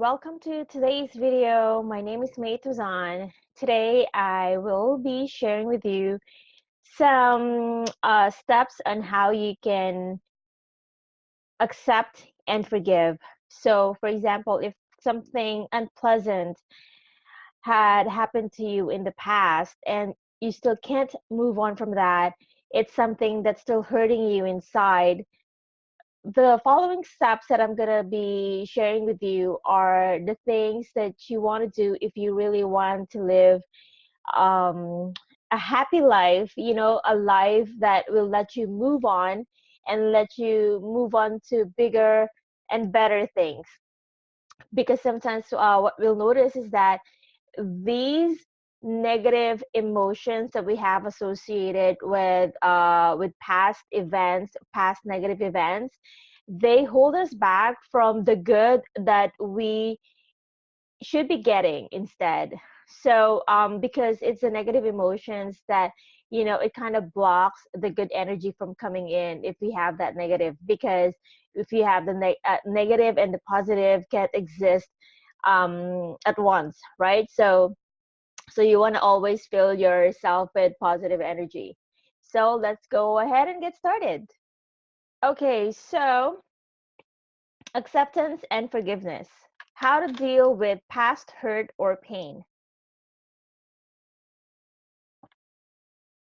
welcome to today's video. My name is motivaiton. Today I will be sharing with you some steps on how you can accept and forgive. So, for example, if something unpleasant had happened to you in the past and you still can't move on from that, it's something that's still hurting you inside. The following steps that I'm going to be sharing with you are the things that you want to do if you really want to live um, a happy life, a life that will let you move on and let you move on to bigger and better things. Because sometimes what we'll notice is that these negative emotions that we have associated with past events, past negative events, they hold us back from the good that we should be getting instead. So because it's the negative emotions that it kind of blocks the good energy from coming in if we have that negative, because if you have the negative and the positive can't exist at once, right? So you want to always fill yourself with positive energy. So let's go ahead and get started. Okay, so acceptance and forgiveness. How to deal with past hurt or pain.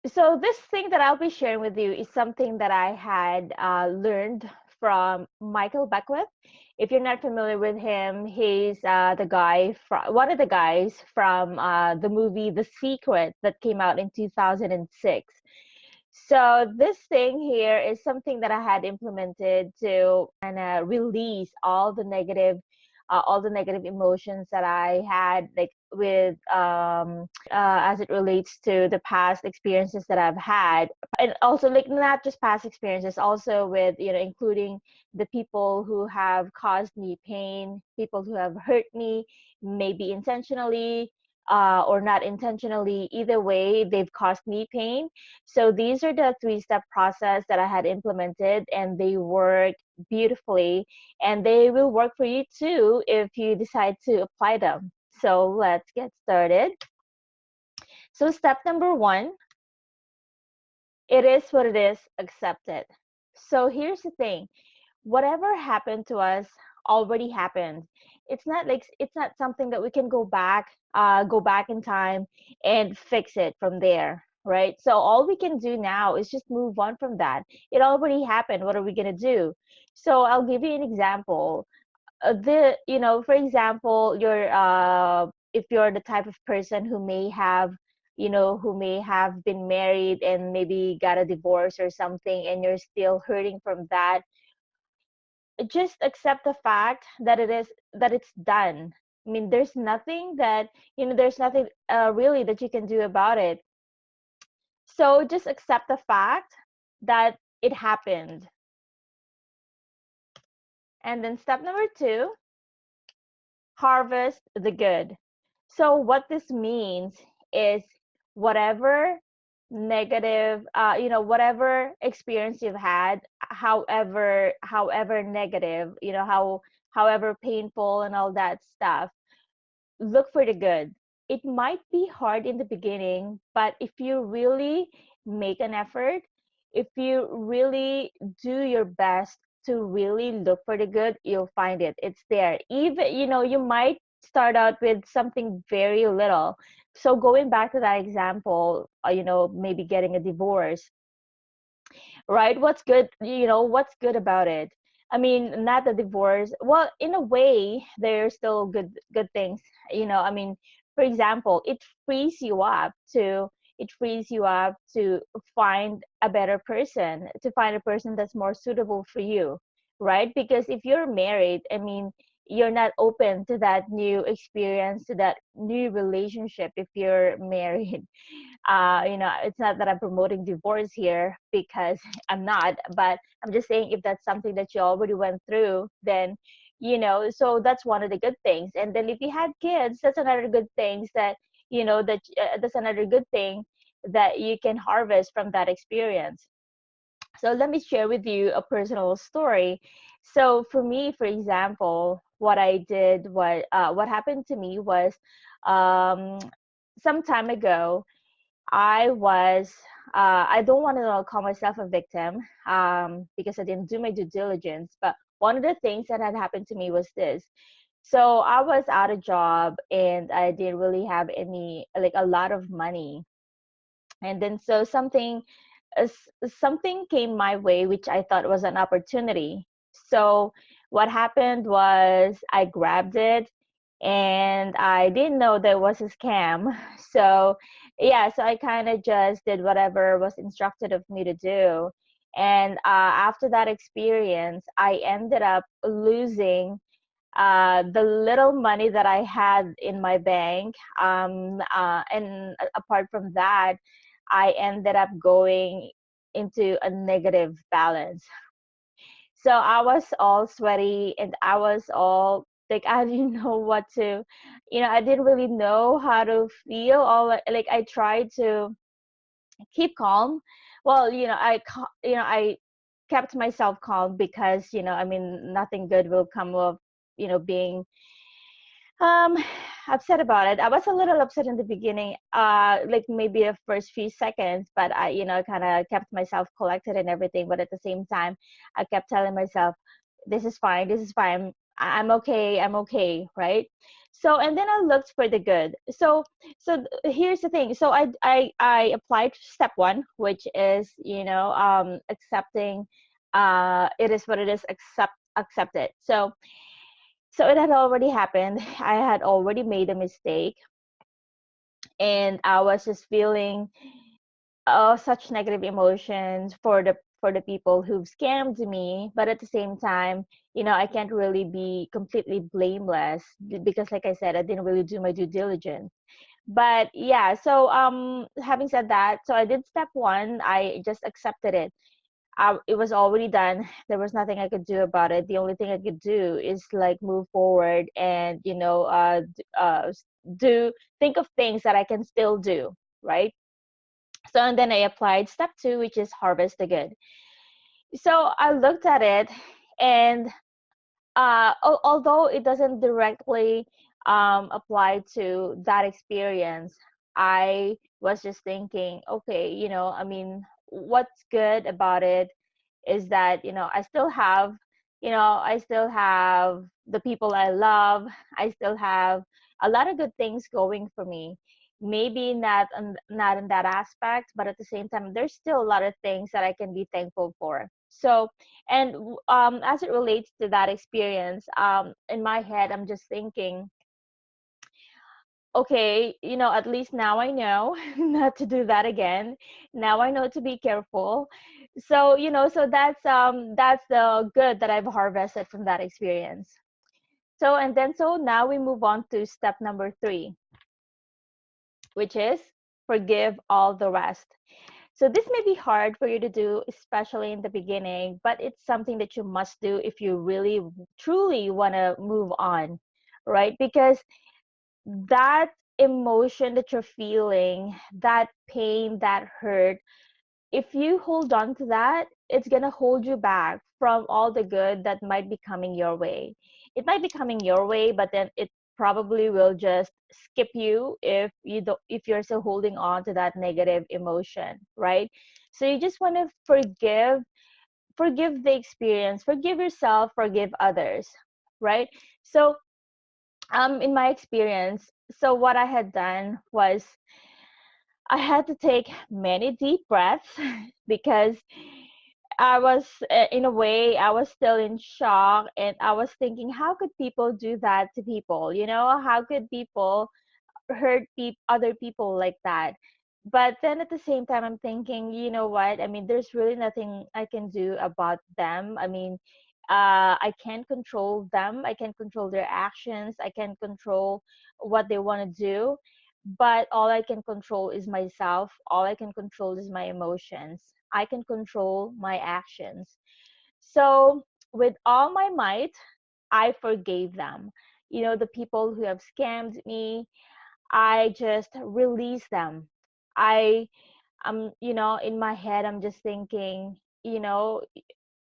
So this thing that I'll be sharing with you is something that I had learned from Michael Beckwith. If you're not familiar with him, he's the guy from one of the guys from the movie The Secret that came out in 2006. So this thing here is something that I had implemented to kind of release all the negative emotions that I had, like with as it relates to the past experiences that I've had, and also like not just past experiences, also with including the people who have caused me pain, people who have hurt me, maybe intentionally or not intentionally. Either way, they've caused me pain. So these are the three-step process that I had implemented, and they work beautifully, and they will work for you too if you decide to apply them. So let's get started. So step number one, it is what it is, accept it. So here's the thing, whatever happened to us already happened. It's not something that we can go back in time and fix it from there, right? So all we can do now is just move on from that. It already happened. What are we going to do? So I'll give you an example. For example, if you're the type of person who may have been married and maybe got a divorce or something, and you're still hurting from that, just accept the fact that it's done. I mean, there's nothing really that you can do about it. So just accept the fact that it happened. And then step number two, harvest the good. So what this means is whatever negative, whatever experience you've had, however negative, however painful and all that stuff, look for the good. It might be hard in the beginning, but if you really make an effort, if you really do your best to really look for the good, you'll find it. It's there. Even, you might start out with something very little. So going back to that example, maybe getting a divorce, right? What's good about it? I mean, not the divorce. Well, in a way, there's still good things. I mean, for example, it frees you up to find a better person, to find a person that's more suitable for you, right? Because if you're married, I mean, you're not open to that new experience, to that new relationship if you're married. It's not that I'm promoting divorce here, because I'm not, but I'm just saying, if that's something that you already went through, then so that's one of the good things. And then if you had kids, that's another good things that that's another good thing that you can harvest from that experience. So let me share with you a personal story. So for me, for example, what I did, what happened to me was, um, some time ago, I was, I don't want to call myself a victim, because I didn't do my due diligence. But one of the things that had happened to me was this. So I was out of job and I didn't really have any, like a lot of money. And then so something came my way, which I thought was an opportunity. So what happened was I grabbed it, and I didn't know there was a scam. So yeah, so I kind of just did whatever was instructed of me to do. And after that experience, I ended up losing the little money that I had in my bank. And apart from that, I ended up going into a negative balance. So I was all sweaty and I was all like, I didn't know what to, I didn't really know how to feel. Like I tried to keep calm. Well, I kept myself calm because, I mean, nothing good will come of, being um, upset about it. I was a little upset in the beginning, like maybe the first few seconds, but I, kind of kept myself collected and everything. But at the same time, I kept telling myself, "This is fine. This is fine. I'm okay. I'm okay." Right. So, and then I looked for the good. Here's the thing. So I applied step one, which is, accepting. It is what it is. Accept it. So it had already happened. I had already made a mistake, and I was just feeling such negative emotions for the people who've scammed me. But at the same time, I can't really be completely blameless because, like I said, I didn't really do my due diligence. But yeah, so having said that, so I did step one. I just accepted it. It was already done. There was nothing I could do about it. The only thing I could do is like move forward and, do think of things that I can still do, right? So, and then I applied step two, which is harvest the good. So I looked at it, and although it doesn't directly apply to that experience, I was just thinking, okay, I mean, what's good about it is that, I still have the people I love. I still have a lot of good things going for me. Maybe not in that aspect, but at the same time, there's still a lot of things that I can be thankful for. So, and as it relates to that experience, in my head, I'm just thinking, okay, at least now I know not to do that again. Now I know to be careful. So, so that's the good that I've harvested from that experience. So, and then so now we move on to step number 3, which is forgive all the rest. So this may be hard for you to do, especially in the beginning, but it's something that you must do if you really truly want to move on, right? Because that emotion that you're feeling, that pain, that hurt, if you hold on to that, it's going to hold you back from all the good that might be coming your way. It might be coming your way, but then it probably will just skip you if you're still holding on to that negative emotion, right? So you just want to forgive the experience, forgive yourself, forgive others, right? So in my experience, so what I had done was I had to take many deep breaths because I was, in a way, I was still in shock, and I was thinking, how could people do that to people? How could people hurt other people like that? But then at the same time, I'm thinking, you know what? I mean, there's really nothing I can do about them. I mean, I can't control them. I can't control their actions. I can't control what they want to do. But all I can control is myself. All I can control is my emotions. I can control my actions. So, with all my might, I forgave them. The people who have scammed me, I just release them. I in my head, I'm just thinking,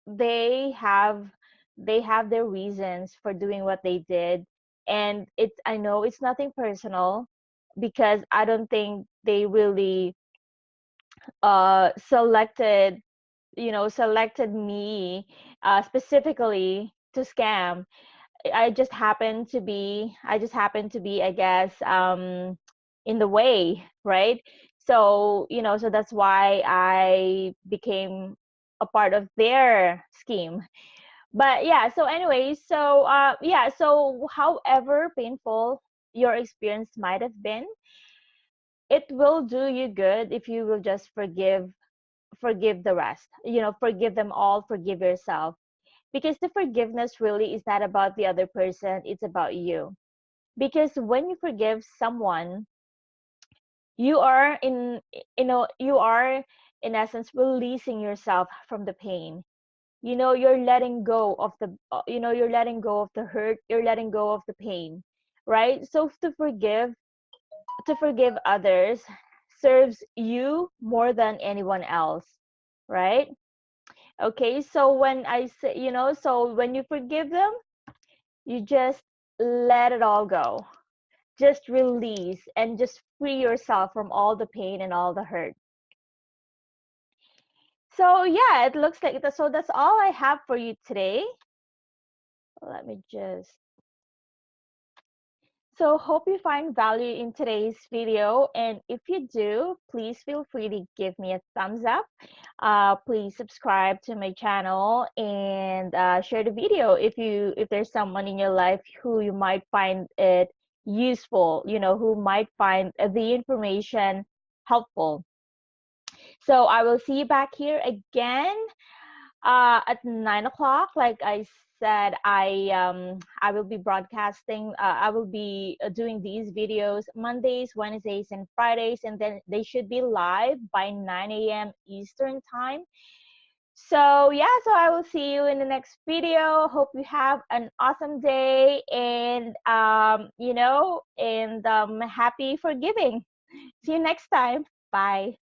they have They have their reasons for doing what they did. And it's, I know it's nothing personal, because I don't think they really selected, selected me specifically to scam. I just happened to be, I guess, in the way, right? So, so that's why I became a part of their scheme. But yeah, so anyway, so yeah, so however painful your experience might have been, it will do you good if you will just forgive the rest. Forgive them all, forgive yourself, because the forgiveness really is not about the other person, it's about you. Because when you forgive someone, you are you are in essence releasing yourself from the pain. You're letting go of the you're letting go of the hurt, you're letting go of the pain, right? So to forgive others serves you more than anyone else, right? Okay, so when I say, so when you forgive them, you just let it all go. Just release and just free yourself from all the pain and all the hurt. So yeah, it looks like that. So that's all I have for you today. Let me just. So hope you find value in today's video, and if you do, please feel free to give me a thumbs up. Please subscribe to my channel, and share the video if there's someone in your life who you might find it useful, who might find the information helpful. So I will see you back here again at 9 o'clock. Like I said, I will be broadcasting. I will be doing these videos Mondays, Wednesdays, and Fridays, and then they should be live by 9 a.m. Eastern time. So yeah, so I will see you in the next video. Hope you have an awesome day, and happy forgiving. See you next time. Bye.